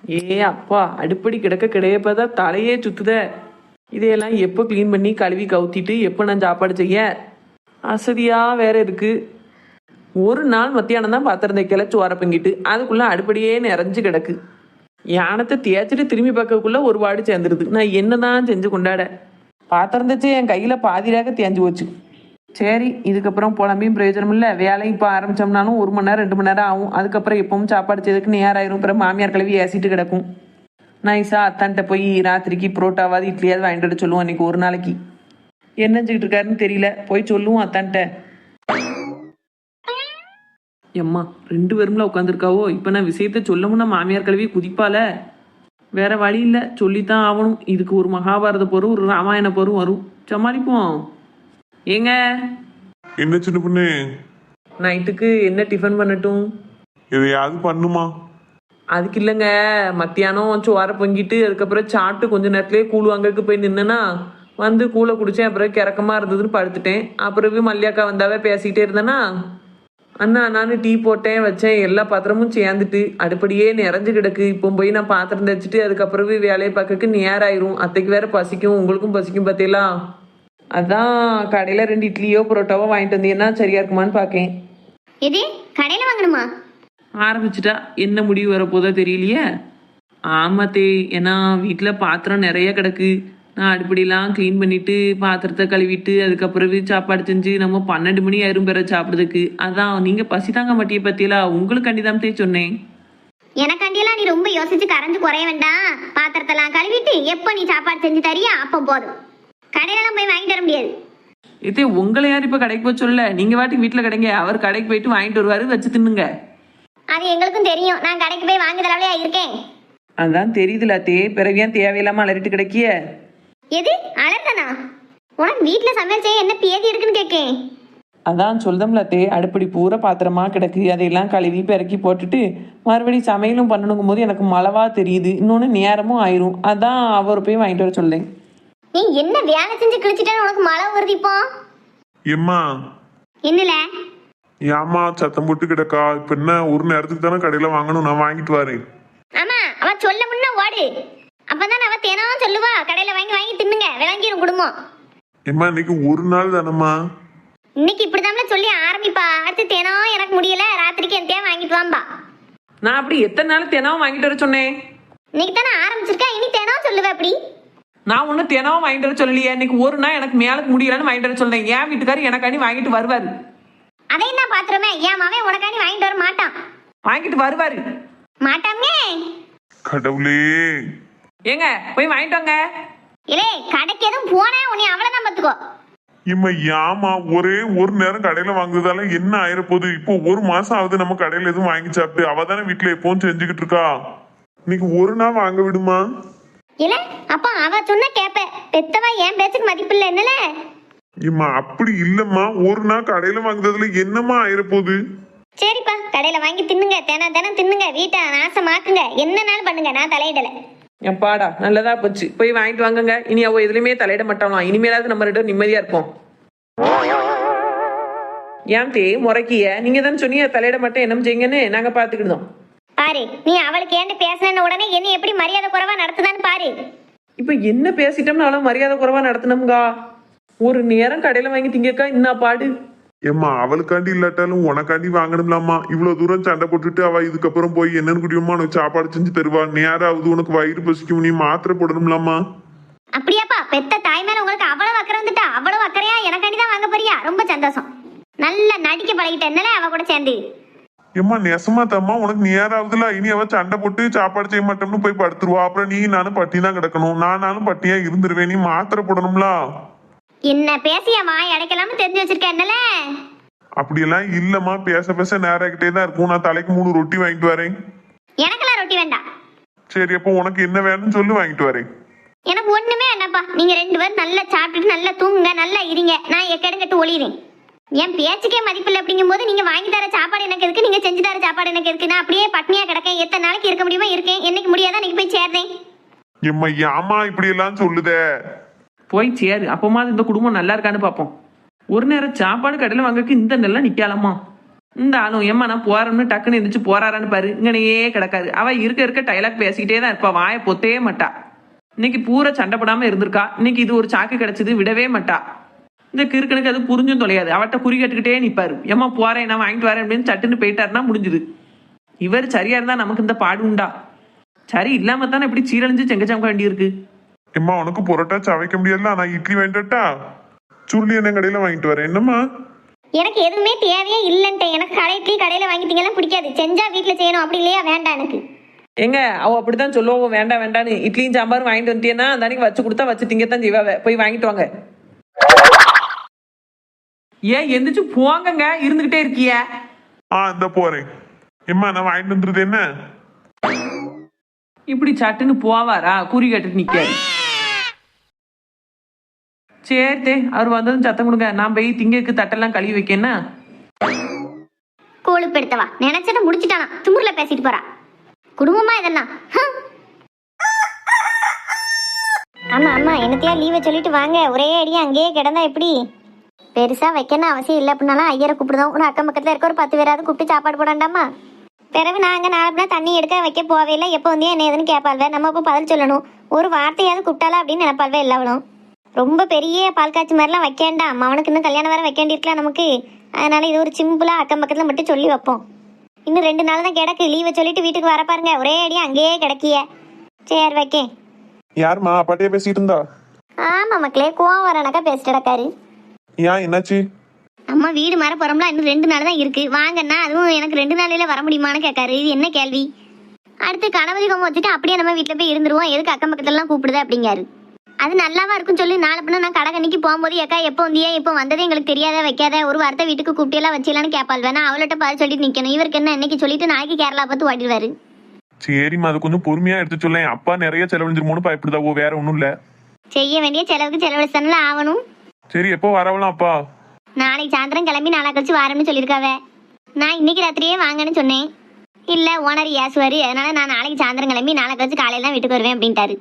ஏ அப்பா, அடுப்படி கிடக்க கிடையப்பதா தலையே சுத்துத. இதையெல்லாம் எப்போ க்ளீன் பண்ணி கழுவி கவுத்திட்டு எப்போ நான் சாப்பாடு செய்ய? அசதியாக வேற இருக்கு. ஒரு நாள் மத்தியானம் தான் பாத்திரம் தைக்கல சோற பொங்கிட்டு அதுக்குள்ளே அடுப்படியே நிறைஞ்சு கிடக்கு. யானத்தை தேய்ச்சிட்டு திரும்பி பார்க்கக்குள்ள ஒரு வாடு சேர்ந்துருது. நான் என்னதான் செஞ்சு கொண்டாட? பாத்திரம் தைச்சு என் கையில் பாதிராக தேஞ்சு போச்சு. சரி, இதுக்கப்புறம் புலம்பியும் பிரயோஜனம் இல்லை. வேலை இப்போ ஆரம்பித்தோம்னாலும் 1 மணி நேரம் 2 மணி நேரம் ஆகும். அதுக்கப்புறம் எப்பவும் சாப்பாடு செய்யறதுக்கு நேரம் ஆயிரும். அப்புறம் மாமியார் கழுவி ஏசிட்டு கிடக்கும். நைஸா அத்தான்ட்ட போய் ராத்திரிக்கு புரோட்டாவாது இட்லியாவது வாங்கிட்டு வர சொல்லுவோம். அன்றைக்கி ஒரு நாளைக்கு என்ன செஞ்சுக்கிட்டு இருக்காருன்னு தெரியல. போய் சொல்லுவோம் அத்தான்ட்ட. எம்மா 2 பேரும்ல உட்காந்துருக்காவோ. இப்போ நான் விஷயத்த சொல்லமுன்னா மாமியார் கழுவி குதிப்பால. வேற வழி இல்லை, சொல்லித்தான் ஆகணும். இதுக்கு ஒரு மகாபாரத போரும் ஒரு ராமாயண போரும் வரும். சமாளிப்போம். ஏங்க, என்ன சின்ன பொண்ணு? நைட்டுக்கு என்ன டிஃபன் பண்ணட்டும்? எதையாவது பண்ணுமா? அதுக்கு இல்லைங்க, மத்தியானம் சோற பொங்கிட்டு அதுக்கப்புறம் சாப்பிட்டு கொஞ்ச நேரத்துலேயே கூழ் வாங்கறதுக்கு போய் நின்னேன்னா வந்து கூழை குடித்தேன். அப்புறம் கிறக்கமாக இருந்ததுன்னு படுத்துட்டேன். அப்புறம் மல்லியாக்கா வந்தாவே பேசிக்கிட்டே இருந்தேன்னா அண்ணா நான் டீ போட்டேன் வச்சேன். எல்லா பாத்திரமும் சேர்ந்துட்டு அடுப்படியே நிறைஞ்சு கிடக்கு. இப்போ போய் நான் பாத்திரம் தைச்சிட்டு அதுக்கப்புறம் வேலையை பார்க்கறதுக்கு நேரம் ஆயிரும். அத்தைக்கு வேற பசிக்கும், உங்களுக்கும் பசிக்கும் பார்த்தீங்களா? அதான் கடையில் 2 இட்லியோ புரோட்டாவோ வாங்கிட்டு வந்தீங்கன்னா சரியா இருக்குமான்னு பார்க்கேன். இது கடையில் வாங்கணுமா? ஆரம்பிச்சிட்டா என்ன முடிவு வரப்போதோ தெரியலையே. ஆமாத்தே, ஏன்னா வீட்டில் பாத்திரம் நிறைய கிடக்கு. நான் அடுப்படிலாம் க்ளீன் பண்ணிட்டு பாத்திரத்தை கழுவிட்டு அதுக்கப்புறம் சாப்பாடு செஞ்சு நம்ம 12 மணி ஆயிரும் பேர சாப்பிடுறதுக்கு. அதான் நீங்கள் பசி தாங்க மாட்டிய பத்தியலா, உங்களுக்கு கண்டிதாமத்தே சொன்னேன். எனக்காண்டியெல்லாம் நீ ரொம்ப யோசிச்சு கரைஞ்சு குறைய வேண்டாம். பாத்திரத்தெல்லாம் கழுவிட்டு எப்போ நீ சாப்பாடு செஞ்சு தரியா அப்போ போதும். கடையிலலாம் போய் வாங்கிட்டு வர முடியாது. இதே உங்களை யார் இப்போ கடைக்கு போய் சொல்லல. நீங்கள் வாட்டுக்கு வீட்டில் கிடைங்க. அவர் கடைக்கு போயிட்டு வாங்கிட்டு வருவாரு, வச்சு தின்னுங்க. அது எங்களுக்கும் தெரியும். நான் கடைக்கு போய் வாங்கி தரவளையா இருக்கேன். அதான் தெரியுதுல அத்தே, பிறவியான் தேவையில்லாமல் அலறிட்டு கிடைக்கிய. எது அலர்தானா? உனக்கு வீட்டில் சமையல் செய்ய என்ன பேதி இருக்குன்னு கேட்கேன். அதான் சொல்தம்ல அத்தே, அடுப்படி பூரா பாத்திரமா கிடக்கு. அதையெல்லாம் கழுவி பிறக்கி போட்டுட்டு மறுபடி சமையலும் பண்ணணுங்கும் போது எனக்கு மழவா தெரியுது. இன்னொன்று நேரமும் ஆயிரும். அதான் அவர் போய் வாங்கிட்டு வர சொல்லேன். நீ என்ன வேலை செஞ்சு கிழிச்சிட்டேன்னு உனக்கு மழை வருது இப்போ? எம்மா என்னல ஏம்மா சத்தம் போட்டு கிடக்கா? இப்ப என்ன ஒரு நேரத்துக்கு தானே கடையில வாங்கணும், நான் வாங்கிட்டு வரேன். ஆமா, அவ சொல்ல முன்ன ஓடு. அப்பதான் அவ தினம் சொல்லுவா கடையில வாங்கி வாங்கி தின்னுங்க, விளங்கிரும் குடும்பம். எம்மா இன்னைக்கு ஒரு நாள் தானம்மா. இன்னைக்கு இப்படிதான் சொல்லி ஆரம்பிப்பா. அடுத்து தினம் எனக்கு முடியல ராத்திரிக்கு என்கிட்ட வாங்கிட்டு வாம்பா. நான் அப்படி எத்தனை நாள் தினமும் வாங்கிட்டு வர சொன்னேன்? இன்னைக்கு தானே ஆரம்பிச்சிருக்கா, இனி தினம் சொல்லுவேன் அப்படி. நான் ஒன்றும் தினமும் வாங்கிட்டு வர சொல்லலையே. இன்னைக்கு ஒரு நாள் எனக்கு மேலுக்கு முடியலன்னு வாங்கிட்டு வர சொன்னேன். என் வீட்டுக்காரர் எனக்காண்டி வாங்கிட்டு வருவாரு. அதையும் தான் பாத்துருமே, என் மாவன் உனக்காண்டி வாங்கிட்டு வர மாட்டான். வாங்கிட்டு வருவாரு. மாட்டாமே. கடவுளே, ஏங்க போய் வாங்கிட்டு வாங்க. இல்லே கடைக்கு எதுவும் போனா உன்னை அவ்வளவுதான் பாத்துக்கோ. இம்மா ஏமா ஒரே ஒரு நேரம் கடையில வாங்குறதால என்ன ஆயிரப்போகுது? இப்போ 1 மாசம் ஆகுது நம்ம கடையில எதுவும் வாங்கி சாப்பிட்டு. அவ தானே வீட்டுல எப்பவும் செஞ்சுக்கிட்டு இருக்கா. இன்னைக்கு ஒரு நாள் வாங்க விடுமா? இல்ல அப்ப அவ சொன்ன கேப்ப. பெத்தவா என் பேச்சுக்கு மதிப்பு இல்ல என்னல? இம்மா அப்படி இல்லம்மா, ஒரு நாள் கடையில வாங்குறதுல என்னமா ஆயிரப்போகுது? சரிப்பா, கடையில வாங்கி தின்னுங்க, தினம் தினம் தின்னுங்க, வீட்டை நாசமாக்குங்க, என்னன்னாலும் பண்ணுங்க, நான் தலையிடல. என் பாடா நல்லதா போச்சு. போய் வாங்கிட்டு வாங்குங்க. இனி அவ எதுலையுமே தலையிட மாட்டாங்களாம். இனிமேலாவது நம்ம 2 நிம்மதியா இருப்போம். ஏன் தே முறைக்கிய? நீங்க தானே சொன்னீங்க தலையிட மாட்டேன் என்ன செய்யுங்கன்னு. நாங்க பாத்துக்கிட்டோம். பாரு, நீ அவளுக்கு ஏண்டு பேசின உடனே என்ன எப்படி மரியாதை குறைவா நடத்துதான்னு பாரு. இப்ப என்ன பேசிட்டோம்னு அவ்வளவு மரியாதை குறைவா நடத்தணும்கா. ஒரு நேரம் கடையில வாங்கி திங்கக்கா என்ன பாடு. ஏம்மா அவளுக்காண்டி இல்லாட்டாலும் உனக்காண்டி வாங்கணும்லாமா? இவ்வளவு தூரம் சண்டை போட்டுட்டு அவ இதுக்கப்புறம் போய் என்னன்னு குடியுமா உனக்கு சாப்பாடு செஞ்சு தருவா. நேராவது உனக்கு வயிறு பசிக்கும், நீ மாத்திரை போடணும்லாமா? அப்படியாப்பா, பெத்த தாய் மேல உங்களுக்கு அவ்வளவு அக்கறை வந்துட்டா? அவ்வளவு அக்கறையா எனக்காண்டி தான் வாங்க போறியா? ரொம்ப சந்தோஷம். நல்லா நடிக்க பழகிட்டேன்னால அவ கூட சேர்ந்து. ஏம்மா நெசமா தம்மா, உனக்கு நேராவதுல இனி அவ சண்டை போட்டு சாப்பாடு செய்ய மாட்டோம்னு போய் படுத்துருவா. அப்புறம் நீ நானும் பட்டி தான் கிடக்கணும். நானும் பட்டியா இருந்துருவேன். நீ மாத்திரை போடணும்ல. என்ன பேசிய வாய் அடைக்கலாம்னு தெரிஞ்சு வச்சிருக்க என்னல? அப்படியெல்லாம் இல்லம்மா, பேச பேச நேராகிட்டே தான் இருக்கும். நான் தலைக்கு 3 ரொட்டி வாங்கிட்டு வரேன். எனக்கெல்லாம் ரொட்டி வேண்டாம். சரி, அப்போ உனக்கு என்ன வேணும்னு சொல்லி வாங்கிட்டு வரேன். எனக்கு ஒண்ணுமே வேண்டாப்பா. நீங்க 2 பேரும் நல்லா சாப்பிட்டுட்டு நல்லா தூங்குங்க, நல்லா இருங்க. நான் எக்கெடுங்கட்டு ஒளிறேன். என் பேச்சுக்கே மதிப்பில்லை அப்படிங்கும் போது நீங்க வாங்கி தர சாப்பாடு எனக்கு இருக்கு, நீங்க செஞ்சு தர சாப்பாடு எனக்கு இருக்கு. நான் அப்படியே பட்னியா கிடக்கேன். எத்தனை நாளைக்கு இருக்க முடியுமா இருக்கேன். என்னைக்கு முடியாதான் இன்னைக்கு போய் சேர்றேன். எம்மா ஏமா இப்படி எல்லாம் சொல்லுதே? போய் சேரு. அப்பமா இந்த குடும்பம் நல்லா இருக்கான்னு பார்ப்போம். ஒரு நேரம் சாப்பாடு கடையில் வாங்கக்கு இந்த நெல்லாம் நிக்கலாமா? இந்த ஆளும் ஏம்மா நான் போறேன்னு டக்குன்னு எந்திரிச்சு போறாரான்னு பாரு இங்கனையே கிடக்காது. அவ இருக்க டைலாக் பேசிக்கிட்டே தான் இருப்பா, வாயை பொத்தே மாட்டா. இன்னைக்கு பூரா சண்டை போடாம இருந்திருக்கா, இன்னைக்கு இது ஒரு சாக்கு கிடைச்சது விடவே மாட்டா. இந்த கிறுக்கனுக்கு அது புரிஞ்சும் தொலையாது, அவட்ட குறி கேட்டுக்கிட்டே நிப்பாரு. ஏம்மா போறேன் நான் வாங்கிட்டு வரேன் அப்படின்னு சட்டுன்னு போயிட்டாருன்னா முடிஞ்சுது. இவர் சரியா இருந்தா நமக்கு இந்த பாடு உண்டா? சரி இல்லாம தானே இப்படி சீரழிஞ்சு செங்கச்சமக்க வேண்டியிருக்கு. எம்மா உனக்கு பொரோட்டா சவைக்க முடியல, நான் இட்லி வாங்கிட்டா சுருளி என்ன கடையில வாங்கிட்டு வரேன். என்னம்மா எனக்கு எதுவுமே தேவையே இல்லைன்ட்டு. எனக்கு கடையில வாங்கிட்டீங்கலாம் பிடிக்காது. செஞ்சா வீட்டில் செய்யணும், அப்படி இல்லையா வேண்டாம் எனக்கு. எங்க அவ அப்படித்தான் சொல்லுவோம், வேண்டாம் வேண்டான்னு. இட்லியும் சாம்பாரும் வாங்கிட்டு வந்துட்டேன்னா அந்த அன்னைக்கு வச்சு கொடுத்தா வச்சு திங்கத்தான் செய்வாவ. போய் வாங்கிட்டு வாங்க. ஏன் எந்திரிச்சு போங்கங்க, இருந்துகிட்டே இருக்கிய. இந்த போறேன். எம்மா நான் வாங்கிட்டு வந்துருது என்ன? இப்படி சட்டுன்னு போவாரா, குறி கட்டுட்டு நிக்காரு. சரி அவர் வந்ததும் சத்தம் கொடுங்க, நான் போய் திங்கக்கு தட்டெல்லாம் கழுவி வைக்கேன்னா. கோழுப்பெடுத்தவா நினைச்சத முடிச்சுட்டானா, திமுறல பேசிட்டு போறா. குடும்பமா இதெல்லாம். ஆமா ஆமா, என்னத்தையா லீவை சொல்லிட்டு வாங்க, ஒரே அடியா அங்கேயே கிடந்தா எப்படி? பெருசா வைக்கணும் அவசியம் இல்லை அப்படின்னாலும் ஐயரை கூப்பிடுதோம். ஒரு அக்கம் பக்கத்துல இருக்க ஒரு 10 பேராவது கூப்பிட்டு சாப்பாடு போடாண்டாமா? பிறகு நாங்க நாளை தண்ணி எடுக்க வைக்க போவே இல்லை. எப்போ வந்து என்ன ஏதுன்னு கேட்பாள்வே, நம்ம இப்போ பதில் சொல்லணும். ஒரு வார்த்தையாவது கூப்பிட்டாலா அப்படின்னு நினைப்பாள்வே எல்லாவளும். ரொம்ப பெரிய பால் காய்ச்சி மாதிரிலாம் வைக்க வேண்டாம், அவனுக்கு இன்னும் கல்யாணம் வேற வைக்க வேண்டியிருக்கலாம் நமக்கு. அதனால இது ஒரு சிம்பிளா அக்கம் பக்கத்துல மட்டும் சொல்லி வைப்போம். இன்னும் 2 நாள் தான் கிடக்கு, லீவை சொல்லிட்டு வீட்டுக்கு வர பாருங்க, ஒரே அடியா அங்கேயே கிடக்கிய. சரி வைக்கேன். யாருமா அப்பாட்டியே பேசிட்டு இருந்தா? ஆமா மக்களே, கோவம் வரனாக்கா பேசிட்டு கிடக்காரு. ஏன் என்னாச்சு? அம்மா வீடு மாற போறோம்ல, இன்னும் 2 நாள் தான் இருக்கு வாங்கன்னா, அதுவும் எனக்கு 2 நாளையில வர முடியுமான்னு கேட்காரு. இது என்ன கேள்வி? அடுத்து கணவதி கோமம் வச்சுட்டு அப்படியே நம்ம வீட்டுல போய் இருந்துருவோம், எதுக்கு அக்கம் பக்கத்துல எல்லாம் கூப்பிடுது அப்படிங்காரு. அது நல்லாவா இருக்கும் சொல்லி நாளை பின்ன நான் கடகண்ணிக்கு போகும்போது ஏக்கா எப்போ வந்தியா, இப்போ வந்ததே எங்களுக்கு தெரியாத வைக்காத, ஒரு வார்த்தை வீட்டுக்கு கூப்பிட்டெல்லாம் வச்சிடலான்னு கேட்பாள். வேணா அவள்கிட்ட பாரு சொல்லிட்டு நிக்கணும். இவருக்கு என்ன இன்னைக்கு சொல்லிட்டு நாளைக்கு கேரளா பார்த்து ஓடிடுவாரு. சரிம்மா அது கொஞ்சம் பொறுமையா எடுத்து சொல்லேன். அப்பா நிறைய செலவழிஞ்சிருமோன்னு பயப்படுதாவோ, வேற ஒண்ணும் இல்ல. செய்ய வேண்டிய செலவுக்கு செலவழிச்சானல ஆகணும். சரி எப்போ வரவலாம் அப்பா? நாளைக்கு சாயந்தரம் கிளம்பி நாளா கழிச்சு வரேன்னு சொல்லியிருக்காவே. நான் இன்னைக்கு ராத்திரியே வாங்கன்னு சொன்னேன். இல்ல ஓனர் ஏசுவாரு, அதனால நான் நாளைக்கு சாயந்தரம் கிளம்பி நாளை கழிச்சு காலையில தான் வீட்டுக்கு வருவேன் அப்படின்ட்டாரு.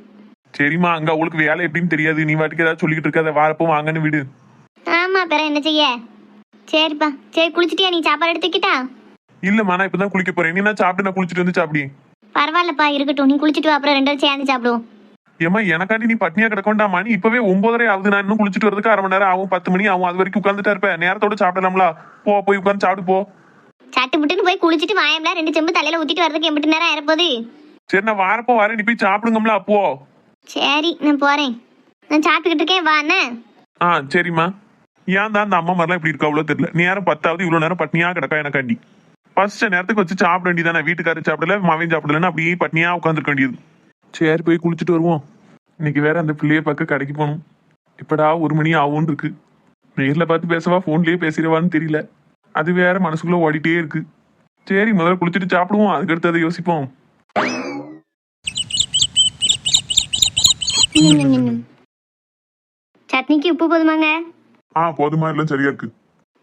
சரிம்மா அங்க அவளுக்கு வேலை எப்படின்னு தெரியாது, நீ வாட்டுக்கு ஏதாவது சொல்லிக்கிட்டு இருக்காத, வாரப்போ வாங்கன்னு விடு. ஆமா பிற என்ன செய்ய. சரிப்பா சரி, குளிச்சுட்டியா? நீ சாப்பாடு எடுத்துக்கிட்டா? இல்லம்மா நான் இப்பதான் குளிக்க போறேன். நீ நான் சாப்பிட்டு நான் குளிச்சுட்டு வந்து சாப்பிடி. பரவாயில்லப்பா இருக்கட்டும், நீ குளிச்சுட்டு வா, அப்புறம் 2 பேரும் சேர்ந்து சாப்பிடுவோம். ஏமா எனக்காண்டி நீ பட்னியா கிடக்கொண்டா மணி இப்பவே 9:30 ஆகுது. நான் இன்னும் குளிச்சுட்டு வரதுக்கு 1/2 மணி நேரம் ஆகும், 10 மணி ஆகும். அது வரைக்கும் உட்காந்துட்டா இருப்பேன், நேரத்தோட சாப்பிடலாம்ல. போய் உட்காந்து சாப்பிட்டு போ. சட்டு புட்டுன்னு போய் குளிச்சுட்டு வாயம்ல, 2 செம்பு தலையில ஊத்திட்டு வரதுக்கு எம்பிட்டு நேரம் ஆயிரப்போகுது. சரி நான் வாரப்போ வரேன், நீ போய் சாப்பிடுங்கம்ல அப்போ. சரி நான் போறேன், நான் சாப்பிட்டுக்கிட்டு இருக்கேன், வா என்ன. சரிம்மா. ஏன் தான் அந்த அம்மா மாதிரிலாம் இப்படி இருக்கா அவ்வளோ தெரியல. நீ யாரும் 10வது இவ்வளோ நேரம் பட்னியா கிடக்கா எனக்காண்டி. ஃபர்ஸ்ட் நேரத்துக்கு வச்சு சாப்பிட வேண்டியதானே, வீட்டுக்காரர் சாப்பிடல மவன் சாப்பிடலன்னு அப்படியே பட்னியா உட்காந்துருக்க வேண்டியது. சரி போய் குளிச்சுட்டு வருவோம். இன்னைக்கு வேற அந்த பிள்ளைய பார்க்க கடைக்கு போகணும். இப்படா 1 மணி ஆகும்னு இருக்கு. நேரில் பார்த்து பேசவா ஃபோன்லயே பேசிடுவான்னு தெரியல, அது வேற மனசுக்குள்ள ஓடிட்டே இருக்கு. சரி முதல்ல குளிச்சுட்டு சாப்பிடுவோம், அதுக்கடுத்து அதை யோசிப்போம். சட்னிக்கு உப்பு போதுமாங்க? போதுமா, எல்லாம் சரியா இருக்கு.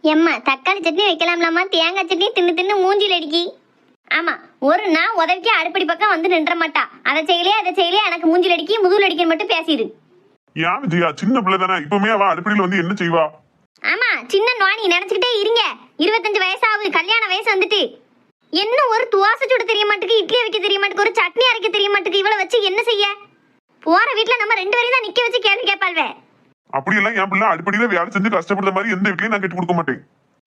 எம்மா தக்காளி சட்னி வைக்கலாம்லாமா? தேங்காய் சட்னி தின்னு தின்னு மூஞ்சில் அடிக்கி. ஆமா, ஒரு நாள் உதவிக்கு அடுப்படி பக்கம் வந்து நின்ற மாட்டா. அதை செய்யலையே எனக்கு மூஞ்சில் அடிக்கி முதுகுல அடிக்கன்னு மட்டும் பேசிடு. ஏன் விஜயா சின்ன பிள்ளை தானே, இப்பவுமே அவ அடுப்படியில் வந்து என்ன செய்வா? ஆமா சின்ன நோனி நினைச்சுக்கிட்டே இருங்க. 25 வயசாகுது, கல்யாண வயசு வந்துட்டு. என்ன ஒரு துவாசை சுட தெரிய மாட்டுக்கு, இட்லி வைக்க தெரிய மாட்டுக்கு, ஒரு சட்னி அரைக்க தெரிய மாட்டுக்கு. இவளை வச்சு என்ன செய்ய? போற வீட்டுல நம்ம 2 பேரையும் தான் நிக்க வச்சு கேள்வி கேட்பாள்வே. அப்படியெல்லாம் என் பிள்ளை அடுப்படியில வேலை செஞ்சு கஷ்டப்படுற மாதிரி எந்த வீட்லயும் நான் கட்டி கொடுக்க மாட்டேன்.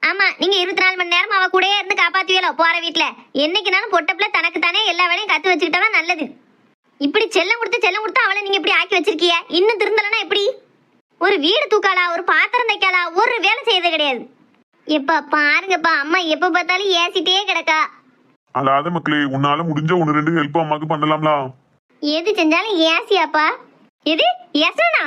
ஆமா, நீங்க 24 மணி நேரம் அவ கூடயே இருந்து காப்பாத்துவீங்களோ போற வீட்டுல. என்னைக்குனாலும் பொட்டப்புல தனக்கு தானே எல்லா வேலையும் கத்து வச்சுக்கிட்டா நல்லது. இப்படி செல்லம் கொடுத்து அவளை நீங்க இப்படி ஆக்கி வச்சிருக்கீங்க. இன்னும் திருந்தலன்னா எப்படி? ஒரு வீடு தூக்காளா, ஒரு பாத்திரம் தைக்காளா, ஒரு வேலை செய்யறது கிடையாது. எப்ப பாருங்கப்பா, அம்மா எப்ப பார்த்தாலும் ஏசிட்டே கிடக்கா. அல்லாத மக்களே, உன்னால முடிஞ்ச 1-2 ஹெல்ப் அம்மாக்கு பண்ணலாம்ல. எது செஞ்சாலும் ஏசியாப்பா? எது ஏசனா?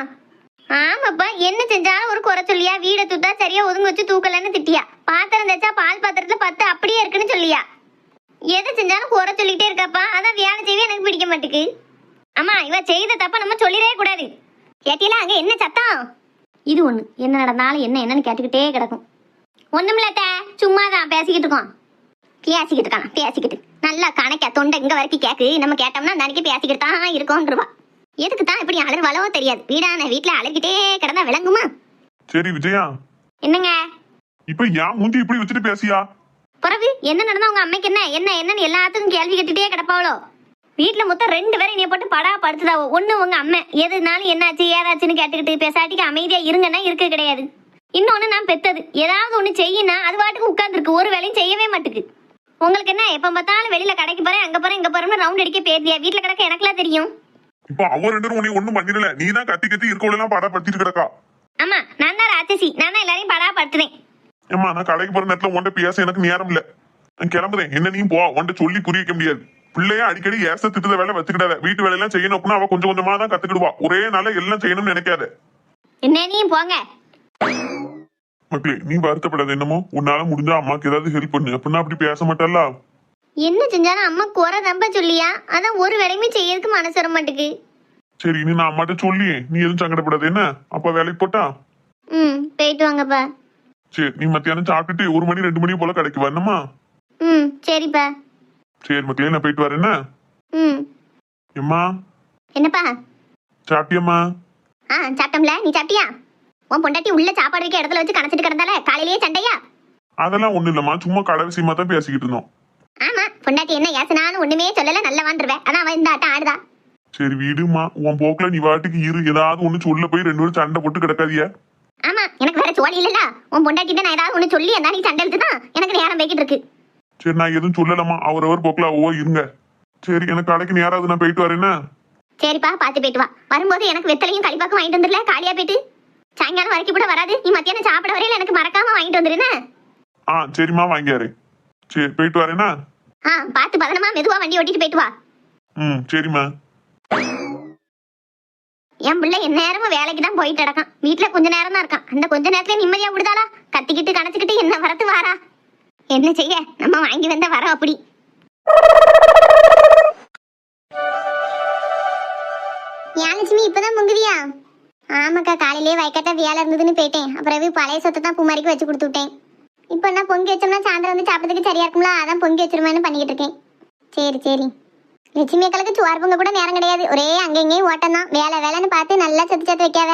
ஆமாப்பா, என்ன செஞ்சாலும் ஒரு குறை சொல்லியா? வீடை தூத்தா சரியா ஒதுங்க வச்சு தூக்கலன்னு திட்டியா? பாத்திரம் தைச்சா பால் பாத்திரத்துல 10 அப்படியே இருக்குன்னு சொல்லியா? எதை செஞ்சாலும் குறை சொல்லிக்கிட்டே இருக்காப்பா. அதான் வேலை செய்வே எனக்கு பிடிக்க மாட்டுக்கு. அம்மா இவ செய்த தப்ப நம்ம சொல்லிடவே கூடாது. கேட்டீங்களா அங்க என்ன சத்தம்? இது ஒண்ணு, என்ன நடந்தாலும் என்னன்னு கேட்டுக்கிட்டே கிடக்கும். ஒண்ணுமில்லாத்த, சும்மாதான் பேசிக்கிட்டு இருக்கோம். பேசிக்கிட்டு நல்லா கணக்கா தொண்டை இங்க வரைக்கும் கேக்கு. நம்ம கேட்டோம்னா அந்த அன்னைக்கு பேசிக்கிட்டு தான் இருக்கோன்றவா. எதுக்கு தான் இப்படி அலர்வளவோ தெரியாது. வீட்டுல அலர்கிட்டே கிடந்தா விளங்குமா? சரி விஜயா, என்னங்க இப்ப ஏன் மூஞ்சி இப்படி வச்சுட்டு பேசியா? பிறகு என்ன நடந்தா உங்க அம்மைக்கு என்ன என்ன என்னன்னு எல்லாத்துக்கும் கேள்வி கேட்டுட்டே கிடப்பாவளோ. வீட்டுல மொத்தம் 2 பேரும் என்னைய போட்டு படா படுத்துதாவோ. ஒண்ணு உங்க அம்மை எதுனாலும் என்னாச்சு ஏதாச்சுன்னு கேட்டுக்கிட்டு பேசாட்டிக்கு அமைதியா இருங்கன்னா இருக்க கிடையாது. இன்னொன்னு நான் பெத்தது ஏதாவது ஒண்ணு செய்யினா அது பாட்டுக்கு உட்கார்ந்துருக்கு, ஒரு வேலையும் செய்யவே மாட்டுக்கு. உங்களுக்கு என்ன எப்ப பார்த்தாலும் வெளியில கடைக்கு போறேன் அங்க போறேன் இங்க போறேன்னு ரவுண்ட் அடிக்க பேர்த்தியா? வீட்டுல கிடக்க எனக்குலாம் தெரியும். இப்போ அவ 2 பேரும் உன்னை ஒண்ணும் பண்ணிடல, நீ தான் கத்தி கத்தி இருக்கவளெல்லாம் படப்படுத்திட்டு கிடக்கா. ஆமா நான் தான் ராட்சசி, நான் தான் எல்லாரையும் படா படுத்துவேன். ஏம்மா நான் கடைக்கு போற நேரத்துல உன்கிட்ட பேச எனக்கு நேரம் இல்ல, நான் கிளம்புறேன். என்ன நீ போ, உன்கிட்ட சொல்லி புரிய வைக்க முடியாது. பிள்ளைய அடிக்கடி ஏச திட்டுத வேலை வச்சுக்கிடாத. வீட்டு வேலையெல்லாம் செய்யணும் அப்படின்னா அவ கொஞ்சம் கொஞ்சமா தான் கத்துக்கிடுவா. ஒரே நாள எல்லாம் செய்யணும்னு நினைக்காத. என்ன நீ போங்க. மக்களே நீ வருத்தப்படாத, என்னமோ உன்னால முடிஞ்சா அம்மாக்கு ஏதாவது ஹெல்ப் பண்ணு அப்படின்னா அப்படி பேச மாட்டல்ல. என்ன செஞ்சாலும் அம்மா குறை நம்ப சொல்லியா? அதான் ஒரு வேலையுமே செய்யறதுக்கு மனசு வர மாட்டுக்கு. சரி நீ நான் அம்மாட்ட சொல்லியே, நீ எதுவும் சங்கடப்படாத என்ன. அப்பா வேலைக்கு போட்டா போயிட்டு வாங்கப்பா. சரி நீ மத்தியானம் சாப்பிட்டுட்டு 1 மணி 2 மணி போல கடைக்கு வரணுமா? சரிப்பா. சரி மக்களே நான் போயிட்டு வரேன் என்ன. எம்மா என்னப்பா? சாப்பிட்டியம்மா? சாப்பிட்டோம்ல, நீ சாப்பிட்டியா? உன் பொண்டாட்டி உள்ள சாப்பாடு வைக்க இடத்துல வச்சு கணச்சிட்டு கிடந்தால காலையிலேயே சண்டையா? அதெல்லாம் ஒண்ணு இல்லம்மா, சும்மா கடை விஷயமா தான் பேசிக்கிட்டு இருந்தோம். ஆமா பொண்டாட்டி என்ன ஏசனாலும் ஒண்ணுமே சொல்லல, நல்ல வாழ்ந்துருவேன். அதான் அவன் இந்த ஆட்டம் ஆடுதா. சரி வீடுமா, உன் போக்குல நீ வாட்டுக்கு இரு. ஏதாவது ஒண்ணு சொல்ல போய் 2 பேரும் சண்டை போட்டு கிடக்காதியா? ஆமா எனக்கு வேற சோழி இல்லல. உன் பொண்டாட்டி நான் ஏதாவது ஒண்ணு சொல்லி அந்த நீ சண்டை எடுத்துதான் எனக்கு நேரம் போய்கிட்டு இருக்கு. சரி நான் எதுவும் சொல்லலாமா, அவரவர் போக்குல ஓ இருங்க. சரி எனக்கு கடைக்கு நேராவது நான் போயிட்டு வரேன்னா. சரிப்பா பார்த்து போயிட்டு வா. வரும்போது எனக்கு வெத்தலையும் களிப்பாக்கும் வாங்கிட்டு வந்துடல, காலியா போயிட்டு சாயங்காலம் வரைக்கும் கூட வராது. நீ மத்தியானம் சாப்பிட வரையில எனக்கு மறக்காம வாங்கிட்டு வந்துருன. சரிம்மா வாங்கியாரு. சரி போயிட்டு வரேன்னா. பார்த்து பதனமா மெதுவா வண்டி ஓட்டிட்டு போயிட்டு வா. சரிம்மா. என் பிள்ளை என் நேரமும் வேலைக்கு தான் போயிட்டு கிடக்கான். வீட்டுல கொஞ்ச நேரம் தான் இருக்கான். அந்த கொஞ்ச நேரத்துல நிம்மதியா விடுதாளா? கத்திக்கிட்டு கணச்சுக்கிட்டு என்ன வரத்து வாரா? என்ன செய்ய, நம்ம வாங்கி வந்த வரோம் அப்படி. யாலட்சுமி இப்பதான் பொங்குதியா? ஆமாக்கா, காலையிலேயே வயக்காட்ட வேலை இருந்ததுன்னு போயிட்டேன். அப்புறம் பழைய சொத்தை தான் பூமாரிக்கு வச்சு கொடுத்து விட்டேன். இப்போ என்ன பொங்கி வச்சோம்னா சாயந்தரம் வந்து சாப்பிட்றதுக்கு சரியா இருக்கும்ல, அதான் பொங்கி வச்சிருமான்னு பண்ணிக்கிட்டு இருக்கேன். சரி சரி. லட்சுமி அக்களுக்கு சோறு பொங்க கூட நேரம் கிடையாது, ஒரே அங்கேயும் ஓட்டம் தான். வேலை வேலைன்னு பார்த்து நல்லா சத்து சத்து வைக்காத.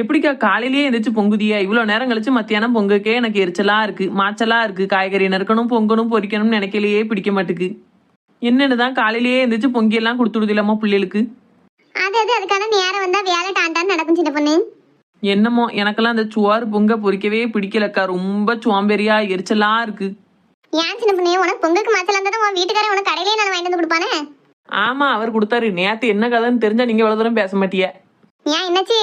எப்படிக்கா காலையிலேயே எந்திரிச்சு பொங்குதியா? இவ்வளவு நேரம் கழிச்சு மத்தியானம் பொங்கக்கே எனக்கு எரிச்சலா இருக்கு, மாச்சலா இருக்கு. காய்கறி நறுக்கணும், பொங்கணும், பொரிக்கணும்னு நினைக்கலையே பிடிக்க மாட்டுக்கு. என்னன்னுதான் காலையிலேயே எந்திரிச்சு பொங்கி எல்லாம் கொடுத்துடுது இல்லாம பிள்ளைகளுக்கு. அதுக்கான நேரம் வந்தா வேலை டாண்டான்னு நடக்கும் சின்ன பொண்ணு. என்னமோ எனக்கெல்லாம் அந்த சுவாறு பொங்க பொரிக்கவே பிடிக்கலக்கா. ரொம்ப சுவாம்பெரியா எரிச்சலா இருக்கு. ஏன் சின்ன பொண்ணு, உனக்கு பொங்கலுக்கு மாச்சல இருந்தா உன் வீட்டுக்காரன் உனக்கு கடையிலேயே நான் வாங்கிட்டு வந்து கொடுப்பானே? ஆமா அவர் கொடுத்தாரு. நேத்து என்ன கதைன்னு தெரிஞ்சா நீங்க எவ்வளவு தூரம் பேச மாட்டிய. ஏன் என்னாச்சு?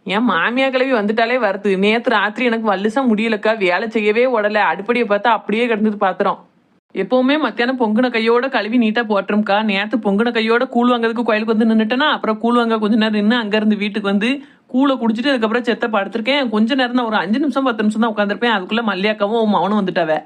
என் மாமியா கிளவி வந்துட்டாலே வருது. நேத்து ராத்திரி எனக்கு வல்லுசா முடியலக்கா, வேலை செய்யவே உடல. அடுப்படியை பார்த்தா அப்படியே கிடந்தது பாத்திரம். எப்பவுமே மத்தியானம் பொங்குன கையோட கழுவி நீட்டா போட்டுரும்க்கா. நேத்து பொங்குன கையோட கூழ் வாங்குறதுக்கு கோயிலுக்கு வந்து நின்னுட்டேன்னா, அப்புறம் கூழ் வாங்க கொஞ்ச நேரம் நின்று அங்க இருந்து வீட்டுக்கு வந்து கூழை குடிச்சிட்டு அதுக்கப்புறம் செத்த படுத்திருக்கேன். கொஞ்ச நேரம் தான், ஒரு 5 நிமிஷம் 10 நிமிஷம் தான் உட்காந்துருப்பேன். அதுக்குள்ள மல்லியாக்காவும் அவனும் வந்துட்டாவ.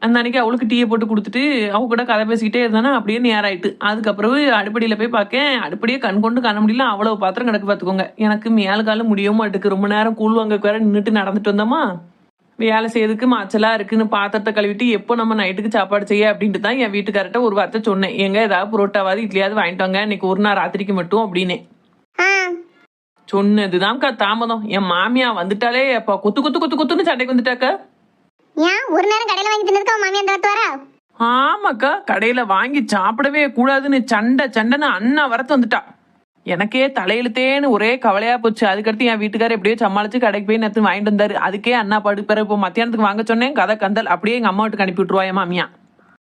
அந்த அன்னைக்கு அவளுக்கு டீயை போட்டு கொடுத்துட்டு அவ கூட கதை பேசிக்கிட்டே இருந்தானா அப்படியே நேரம் ஆயிட்டு. அதுக்கப்புறம் அடுப்படியில போய் பார்க்கேன், அடுப்படியே கண் கொண்டு காண முடியல. அவ்வளவு பாத்திரம் கிடக்கு பாத்துக்கோங்க. எனக்கு மேல காலம் முடியவும் மாட்டுக்கு. ரொம்ப நேரம் கூழ் வாங்க வேற நின்றுட்டு நடந்துட்டு வந்தோமா, வேலை செய்யறதுக்கு மாச்சலா இருக்குன்னு பாத்திரத்தை கழுவிட்டு எப்போ நம்ம நைட்டுக்கு சாப்பாடு செய்ய அப்படின்ட்டு தான் என் வீட்டுக்கார்ட்ட ஒரு வார்த்தை சொன்னேன். எங்க ஏதாவது புரோட்டாவாது இட்லியாவது வாங்கிட்டு வாங்க இன்னைக்கு ஒரு நாள் ராத்திரிக்கு மட்டும் அப்படின்னு சொன்னதுதான்க்கா தாமதம். என் மாமியா வந்துட்டாலே அப்ப கொத்து கொத்து கொத்து கொத்துன்னு சண்டைக்கு வந்துட்டாக்கா. ஏன் ஒரு நேரம் கடையில வாங்கி தின்னதுக்கு மாமியா அந்த வரத்து வரா? ஆமாக்கா, கடையில வாங்கி சாப்பிடவே கூடாதுன்னு சண்டைன்னு அண்ணா வரத்து வந்துட்டா. எனக்கே தலையெழுத்தேன்னு ஒரே கவலையா போச்சு. அதுக்கடுத்து என் வீட்டுக்காரர் எப்படியோ சமாளிச்சு கடைக்கு போய் நேற்று வாங்கிட்டு வந்தாரு. அதுக்கே அண்ணா படுப்பேற. இப்போ மத்தியானத்துக்கு வாங்க சொன்னேன், கதை கந்தல். அப்படியே எங்க அம்மா வீட்டுக்கு அனுப்பி விட்டுருவா என் மாமியா.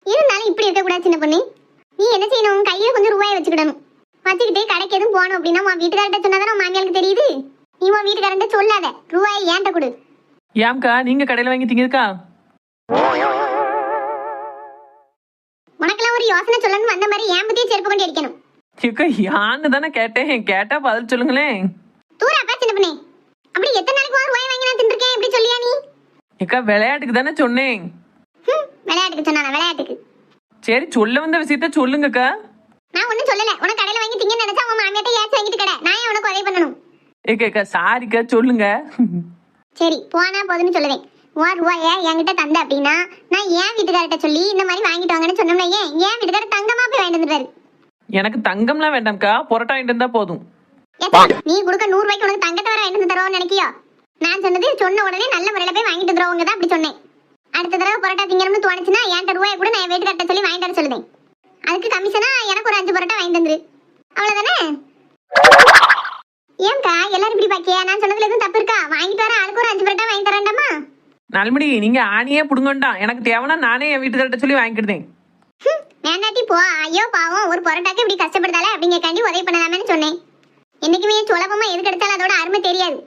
இருந்தாலும் இப்படி இருக்க கூடாது சின்ன பொண்ணு. நீ என்ன செய்யணும், கையில கொஞ்சம் ரூபாய் வச்சுக்கிடணும். வச்சுக்கிட்டே கடைக்கு எதுவும் போகணும் அப்படின்னா உன் வீட்டுக்காரர்கிட்ட சொன்னாதானே உன் மாமியாருக்கு தெரியுது. நீ உன் வீட்டுக்காரர்கிட்ட சொல்லாத, ரூபாய் ஏன்ட்ட கொடு. ஏம்க்கா நீங்க கடையில வாங்கி திங்கக்கா? உனக்கெல்லாம் ஒரு யோசனை சொல்லணும்னு வந்த மாதிரி ஏன் பத்தியே செருப்பு கொண்டு அடிக்கணும். யான்னு தானே கேட்டேன், கேட்டா பதில் சொல்லுங்களேன். தூராப்பா சின்ன பொண்ணே. அப்படி எத்தனை நாளைக்கு ரூபாய் வாங்கி நான் தின்றுக்கேன் எப்படி சொல்லியா நீ? ஏக்கா விளையாட்டுக்கு தானே சொன்னேன். விளையாட்டுக்கு சொன்னானா? விளையாட்டுக்கு சரி சொல்ல வந்த விஷயத்த சொல்லுங்கக்கா. நான் ஒண்ணும் சொல்லல. உனக்கு கடையில வாங்கி திங்க நினைச்சா உன் மாமியாட்ட ஏச்சு வாங்கிட்டு கடை. நான் ஏன் உனக்கு உதவி பண்ணணும்? ஏக்கா சாரிக்கா சொல்லுங்க. சரி போனா போதுன்னு சொல்லுவேன். 1 ரூபாய என்கிட்ட தந்த அப்படின்னா நான் ஏன் வீட்டுக்காரர்கிட்ட சொல்லி இந்த மாதிரி வாங்கிட்டு வாங்கன்னு சொன்னோம்னா ஏன் வீட்டுக்காரர் தங்கமா போய் வாங்கிட்டு வந்துருவாரு. எனக்கு தங்கம்லாம் வேண்டாம்க்கா, பொரோட்டா வாங்கிட்டு இருந்தா போதும். நீ கொடுக்க 100 ரூபாய்க்கு உனக்கு தங்கத்தை வர வாங்கிட்டு தரோன்னு நினைக்கியோ? நான் சொன்னது சொன்ன உடனே நல்ல முறையில போய் வாங்கிட்டு வந்துருவோங்க தான் அப்படி சொன்னேன். அடுத்த தடவை பரோட்டா திங்கணும்னு தோணுச்சுன்னா என்கிட்ட ரூபாய் கூட நான் வீட்டுக்கார்ட்ட சொல்லி வாங்கிட்டு வர சொல்லுதேன். அதுக்கு கமிஷனா எனக்கு ஒரு 5 பரோட்டா வாங்கி தந்துரு. அவ்வளவுதானே? ஏன்க்கா எல்லாரும் இப்படி பாக்கியா? நான் சொன்னதுல எதுவும் தப்பு இருக்கா? வாங்கிட்டு வர ஆளுக்கு ஒரு 5 பரோட்டா வாங்கி தரேன்டாமா. நல்மணி நீங்க ஆணியே புடுங்கண்டாம், எனக்கு தேவைன்னா நானே என் வீட்டுக்கார்ட்ட சொல்லி வாங்கிக்கிட்டேன். வேண்டாட்டி போ. ஐயோ பாவம், ஒரு பரோட்டாக்கு இப்படி கஷ்டப்படுதால அப்படிங்கக்காண்டி உதவி பண்ணலாமேன்னு சொன்னேன். என்னைக்குமே சுலபமா எது கிடைச்சாலும் அதோட அருமை தெரியாது.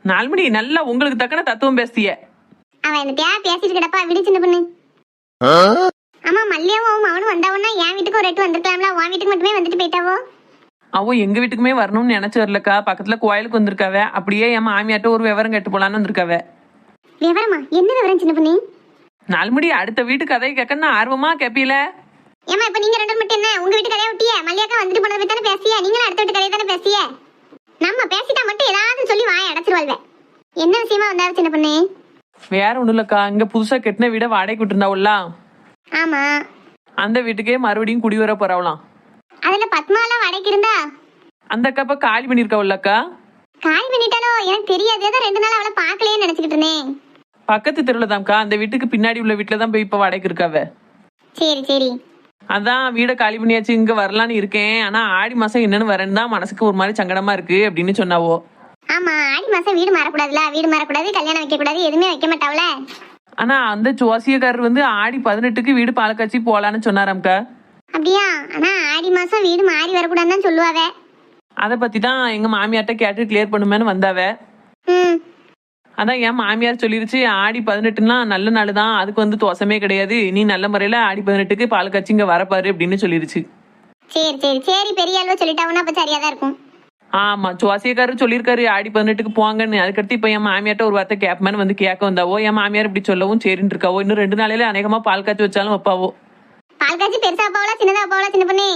நால்மணி நல்லா உங்களுக்கு தக்கன தத்துவம் பேசிய. அவன் என்னத்தையா பேசிட்டு கிடப்பா, விடு சின்ன பொண்ணு. ஆமா, மல்லியாவும் அவனும் வந்தாவன்னா என் வீட்டுக்கு ஒரு 8 வந்திருக்கலாம்ல, உன் வீட்டுக்கு மட்டுமே வந்துட்டு போயிட்டாவோ. அவ எங்க வீட்டுக்குமே வரணும்னு நினைச்சு வரலக்கா, பக்கத்துல கோயிலுக்கு வந்திருக்காவ. அப்படியே என் மாமியாட்ட ஒரு விவரம் கேட்டு போலான்னு வந்திருக்காவ. விவரமா? என்ன விவரம் சின்ன பொண்ணு? நால்மணி அடுத்த வீட்டு கதையை கேட்கன்னு ஆர்வமா கேப்பீல. ஏமா இப்ப நீங்க 2 மட்டும் என்ன உங்க வீட்டு கதையை விட்டிய? மல்லியாக்கா வந்துட்டு போனதை பத்தி தானே பேசிய? நீங்களும் அடுத்த வீட்டு கதையை தானே பேசிய? நம்ம பேசிட்டா மட்டும் ஏதாவது சொல்லி வாய அடைச்சிருவாள்வ. என்ன விஷயமா வந்தாரு சின்ன பொண்ணு? வேற ஒண்ணும் இல்லக்கா, இங்க புதுசா கெட்டின வீட வாடகைக்கு விட்டுருந்தாவுல்ல, ஆமா, அந்த வீட்டுக்கே மறுபடியும் குடி வர போறாவலாம். அதுல பத்மாலாம் வாடகைக்கு இருந்தா அந்த அக்கா இப்ப காலி பண்ணிருக்காவுல்லக்கா. காலி பண்ணிட்டாலோ? எனக்கு தெரியாது. ஏதோ 2 நாள் அவளை பாக்கலையே நினைச்சுக்கிட்டு இருந்தேன். பக்கத்து தெருவுல தான்க்கா, அந்த வீட்டுக்கு பின்னாடி உள்ள வீட்டுல தான் போய் இப்ப வாடகைக்கு இருக்காவ. சரி சரி. அதான் வீட காலி பண்ணியாச்சு, இங்க வரலான்னு இருக்கேன். ஆனா ஆடி மாசம் என்னன்னு வரேன்னு தான் மனசுக்கு ஒரு மாதிரி சங்கடமா இருக்கு அப்படின்னு சொன்னாவோ. ஆமா, ஆடி மாசம் வீடு மாறக்கூடாதுல, வீடு மாறக்கூடாது, கல்யாணம் வைக்க கூடாது, எதுவுமே வைக்க மாட்டாவல. ஆனா அந்த ஜோசியக்காரர் வந்து ஆடி 18க்கு வீடு பாலக்காட்சி போலான்னு சொன்னாராம்க்கா. அப்படியா? ஆனா ஆடி மாசம் வீடு மாறி வரக்கூடாதுன்னு தான் சொல்லுவாவ. அதை பத்தி தான் எங்க மாமியார்ட்ட கேட்டு கிளியர் பண்ணுமேன்னு வந்தாவ. ம். அதான் என் மாமியார் சொல்லிருச்சு, ஆடி 18னா நல்ல நாள் தான், அதுக்கு வந்து தோசமே கிடையாது, நீ நல்ல முறையில ஆடி 18க்கு பாலக்காட்சி இங்க வரப்பாரு அப்படின்னு சொல்லிருச்சு. சரி சரி சரி, பெரிய அளவு சொல்லிட்டாவுன்னா அப்ப சரியாதான் இருக்கும். ஆமா, ஜோசியக்காரர் சொல்லியிருக்காரு ஆடி 18க்கு போங்கன்னு. அதுக்கடுத்து இப்ப என் மாமியார்ட்ட ஒரு வார்த்தை கேட்பேன்னு வந்து கேட்க வந்தாவோ. என் மாமியார் இப்படி சொல்லவும் சரின்னு இருக்காவோ. இன்னும் 2 நாளையில அநேகமா பால் காய்ச்சி வச்சாலும் வைப்பாவோ. பால் காய்ச்சி பெருசா அப்பாவளா சின்னதா அப்பாவளா சின்ன பொண்ணு?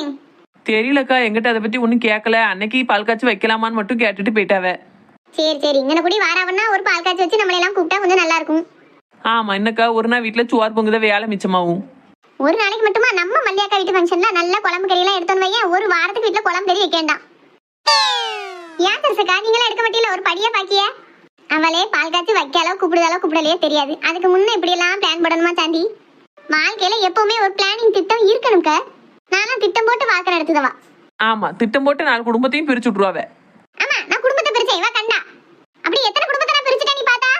தெரியலக்கா, எங்கிட்ட அதை பத்தி ஒன்னும் கேட்கல. அன்னைக்கு பால் காய்ச்சி வைக்கலாமான்னு மட்டும் கேட்டுட்டு போயிட்டாவ. சரி சரி, இங்க கூடி வாராவன்னா ஒரு பால் காய்ச்சி வச்சு நம்மள எல்லாம் கூப்பிட்டா கொஞ்சம் நல்லா இருக்கும். ஆமா, என்னக்கா ஒரு நாள் வீட்டுல சுவார் பொங்குத வேலை மிச்சமாவும். ஒரு நாளைக்கு மட்டுமா? நம்ம மல்லியாக்கா வீட்டு ஃபங்க்ஷன்ல நல்ல குழம்பு கறி எல்லாம் எடுத்தோன்னு வையேன், ஒரு வாரத்துக்கு வீட்டுல குழம்பு கறி வைக்க வேண்டாம். ஏன் தரிசக்கா நீங்களா எடுக்க மாட்டீங்களா ஒரு படியா பாக்கிய? அவளே பால் காய்ச்சி வைக்க அளவு கூப்பிடுதாலோ கூப்பிடலையே தெரியாது. அதுக்கு முன்ன இப்படி எல்லாம் பிளான் போடணுமா சாந்தி? வாழ்க்கையில எப்பவுமே ஒரு பிளானிங் திட்டம் இருக்கணும்க்கா. நானும் திட்டம் போட்டு வாழ்க்கை நடத்துதவா. ஆமா, திட்டம் போட்டு 4 குடும்பத்தையும் பிரிச்சு விட்டுருவாவ. ஆமா, நான் குடும்பத்தை பிரிச்சேன், இவ கண்டா. அப்படி எத்தனை குடும்பத்தை நான் பிரிச்சுட்டேன் நீ பார்த்தா?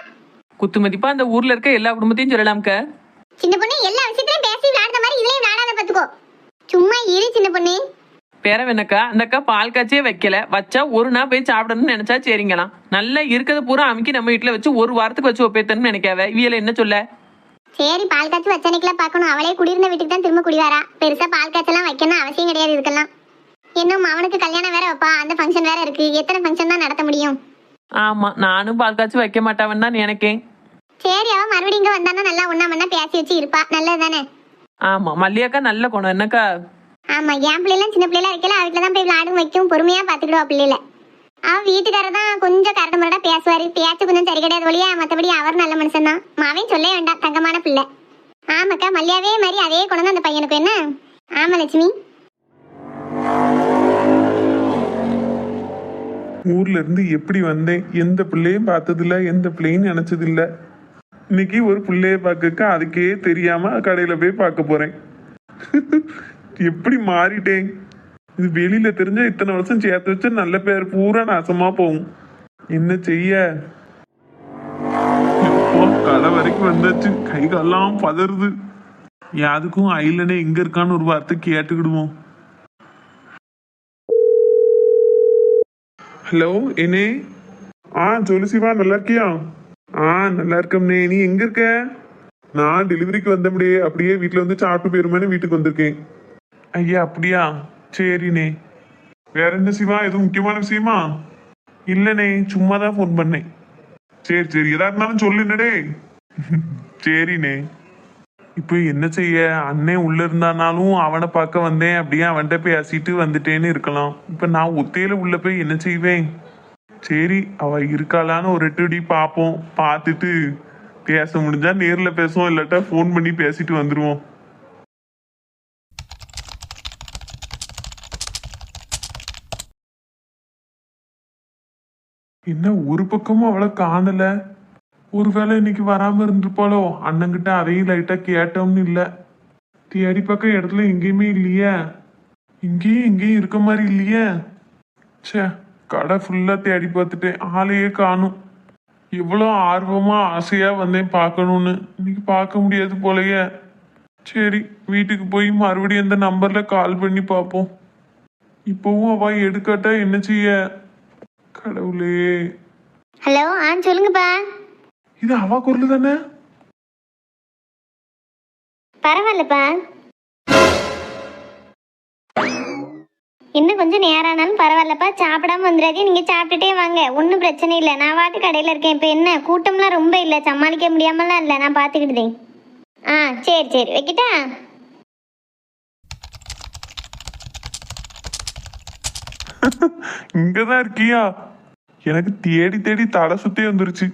குத்து மதிப்பா அந்த ஊர்ல இருக்க எல்லா குடும்பத்தையும் சொல்லலாம்க்க. சின்ன பொண்ணு எல்லா விஷயத்தையும் பேசி விளையாடுற மாதிரி இதுலயும் விளையாடாத பாத்துக்கோ. சும்மா இரு சின்ன பொண்ணு. பேர வேணக்கா, அந்த அக்கா பால் காய்ச்சியே வைக்கல, வச்சா ஒரு நாள் போய் சாப்பிடணும்னு நினைச்சா சரிங்களாம். நல்லா இருக்கிறத பூரா அமுக்கி நம்ம வீட்டுல வச்சு ஒரு வாரத்துக்கு வச்சு ஒப்பேத்தன்னு நினைக்காவ. இவியல என்ன சொல்ல? சரி, பால் காய்ச்சி வச்சனைக்கெல்லாம் பார்க்கணும். அவளே குடியிருந்த வீட்டுக்கு தான் திரும்ப குடி வரா. பெருசா பால் காய்ச்சலாம் வைக்கணும் அவசியம் கிடையாது இதுக்கெல்லாம். இன்னும் அவனுக்கு கல்யாணம் வேற வைப்பா, அந்த ஃபங்க்ஷன் வேற இருக்கு. எத்தனை ஃபங்க்ஷன் தான் நடத்த முடியும்? ஆமா, நானும் பால் காய்ச்சி வைக்க மாட்டாவன்னு தான் நினைக்கேன். சரி, அவ மறுபடியும் இங்க வந்தானா நல்லா ஒண்ணா மண்ணா பேசி வச்சு இருப்பா, நல்லது தானே? ஆமா, மல்லியாக்கா நல்ல குணம் என்னக்கா. ஆமா, என் பிள்ளைலாம் சின்ன பிள்ளைலாம் இருக்கல, அவகிட்ட தான் போய் விளையாடும் வைக்கும், பொறுமையா பாத்துக்கிடுவா பிள்ளைல. அவ வீட்டுக்காரர் தான் கொஞ்சம் கரடு முரடா பேசுவாரு, பேச்சு கொஞ்சம் சரி கிடையாது ஒழியா, மத்தபடி அவர் நல்ல மனுஷன் தான். மாவையும் சொல்ல வேண்டாம், தங்கமான பிள்ளை. ஆமாக்கா, மல்லியாவே மாதிரி அதே குணம் தான் அந்த பையனுக்கு. என்ன? ஆமா லட்சுமி. ஊர்ல இருந்து எப்படி வந்தேன், எந்த பிள்ளையும் பார்த்ததில்ல, எந்த பிள்ளையும் நினைச்சதில்ல. இன்னைக்கு ஒரு பிள்ளைய பார்க்க அதுக்கே தெரியாம கடையில போய் பார்க்க போறேன். எப்படி மாறிட்டேன். இது வெளியில தெரிஞ்சா இத்தனை வருஷம் சேர்த்து வச்ச நல்ல பேர் பூரா நாசமா போகும். என்ன செய்ய? இப்போ கடை வரைக்கும் வந்தாச்சு, கை காலெல்லாம் பதறுது. யாருக்கும் ஐலனே எங்க இருக்கான்னு ஒரு வார்த்தை கேட்டுக்கிடுவோம். ஹலோ, என்னே? சொல்லு சிவா, நல்லா இருக்கியா? நல்லா இருக்கம்னே. நீ எங்க இருக்க? நான் டெலிவரிக்கு வந்தபடியே அப்படியே வீட்டுல வந்து சாப்பிட்டு போயிருமேனு வீட்டுக்கு வந்திருக்கேன். ஐயா, அப்படியா? சரிண்ணே. வேற என்ன சிவா, எதுவும் முக்கியமான விஷயமா? இல்லனே, சும்மா தான் ஃபோன் பண்ணேன். சரி சரி, எதா இருந்தாலும் சொல்லுனடே. சரிண்ணே. இப்போ என்ன செய்ய, அண்ணன் உள்ள இருந்தானாலும் அவனை பார்க்க வந்தேன், அப்படியே அவன்கிட்ட பேசிட்டு வந்துட்டேன்னு இருக்கலாம். இப்ப நான் ஒத்தையில உள்ள போய் என்ன செய்வேன்? சரி, அவ இருக்காளான்னு ஒரு 8 அடி பார்ப்போம். பார்த்துட்டு பேச முடிஞ்சா நேர்ல பேசுவோம், இல்லாட்டா ஃபோன் பண்ணி பேசிட்டு வந்துருவோம். என்ன ஒரு பக்கமும் அவளை காணல, ஒருவேளை இன்னைக்கு வராம இருந்திருப்பாளோ? அண்ணங்கிட்ட அதையும் லைட்டா கேட்டோம்னு இல்ல. தேடி பக்கம் இடத்துல எங்கேயுமே இல்லையே. எங்கேயும் இருக்க மாதிரி இல்லையே. ச்சே, கடை ஃபுல்லா தேடி பார்த்துட்டேன், ஆளையே காணும். எவ்வளோ ஆர்வமா ஆசையா வந்தேன் பார்க்கணும்னு, இன்னைக்கு பார்க்க முடியாது போலயே. சரி, வீட்டுக்கு போய் மறுபடியும் அந்த நம்பர்ல கால் பண்ணி பார்ப்போம். இப்பவும் அவ எடுக்காட்டா என்ன செய்ய? கடவுளே. ஹலோ, சொல்லுங்கப்பா. இது அவ குரல் தானே? பரவாயில்லப்பா. இன்னும் கொஞ்சம் நேரம் ஆனாலும் பரவாயில்லப்பா. சாப்பிடாம வந்துடாதே, நீங்க சாப்பிட்டுட்டே வாங்க, ஒன்றும் பிரச்சனை இல்லை. நான் வாட்டு கடையில் இருக்கேன். இப்போ என்ன கூட்டம்லாம் ரொம்ப இல்லை, சமாளிக்க முடியாமலாம் இல்லை, நான் பார்த்துக்கிட்டேன். சரி வைக்கிட்டா. இங்கதான் இருக்கியா? எனக்கு தேடி தேடி தலை சுத்தே வந்துருச்சு.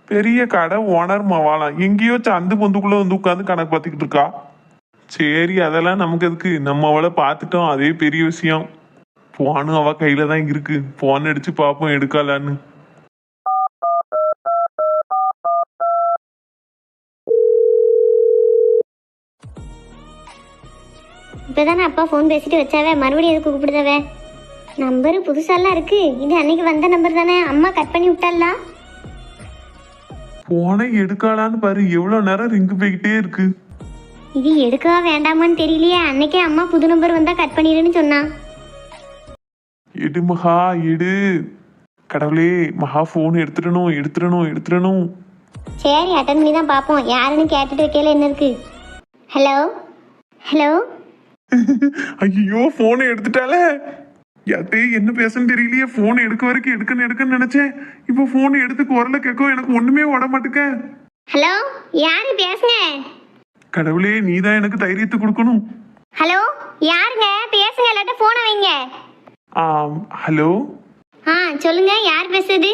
பெரிய கடை ஓனர் மவாலாம் எங்கேயோ சந்து பொந்துக்குள்ள வந்து உட்காந்து கணக்கு பார்த்துக்கிட்டு இருக்கா. சரி, அதெல்லாம் நமக்கு எதுக்கு, நம்ம அவளை பார்த்துட்டோம், அதே பெரிய விஷயம். போனும் அவ கையில தான் இருக்கு, போன் அடிச்சு பார்ப்போம் எடுக்கலான்னு. இப்போதானே அப்பா ஃபோன் பேசிட்டு வச்சாவே, மறுபடியும் எதுக்கு கூப்பிடுதாவே? நம்பரு புதுசாலாம் இருக்கு. இது அன்னைக்கு வந்த நம்பர் தானே, அம்மா கட் பண்ணி விட்டாலாம். போனை எடுக்கலான்னு பாரு, எவ்வளவு நேரம் ரிங்கு போய்கிட்டே இருக்கு. இது எடுக்கவா வேண்டாமான்னு தெரியலையே. அன்னைக்கே அம்மா புது நம்பர் வந்தா கட் பண்ணிடுன்னு சொன்னா. எடு மகா எடு. கடவுளே, மகா போன் எடுத்துடணும். சரி, அட்டன் பண்ணி தான் பார்ப்போம். யாருன்னு கேட்டுட்டு வைக்கல என்ன இருக்கு. ஹலோ. ஐயோ, போனை எடுத்துட்டாலே. யாத்தே என்ன பேசுன்னு தெரியலையே. போன் எடுக்க வரைக்கும் எடுக்கன்னு நினைச்சேன். இப்போ போன் எடுத்து குரல கேட்கும், எனக்கு ஒண்ணுமே ஓட மாட்டுக்க. ஹலோ, யாரு பேசுங்க? கடவுளே, நீதான் எனக்கு தைரியத்தை கொடுக்கணும். ஹலோ, யாருங்க பேசுங்க, இல்லாட்ட போனை வைங்க. ஹலோ. சொல்லுங்க, யார் பேசுறது?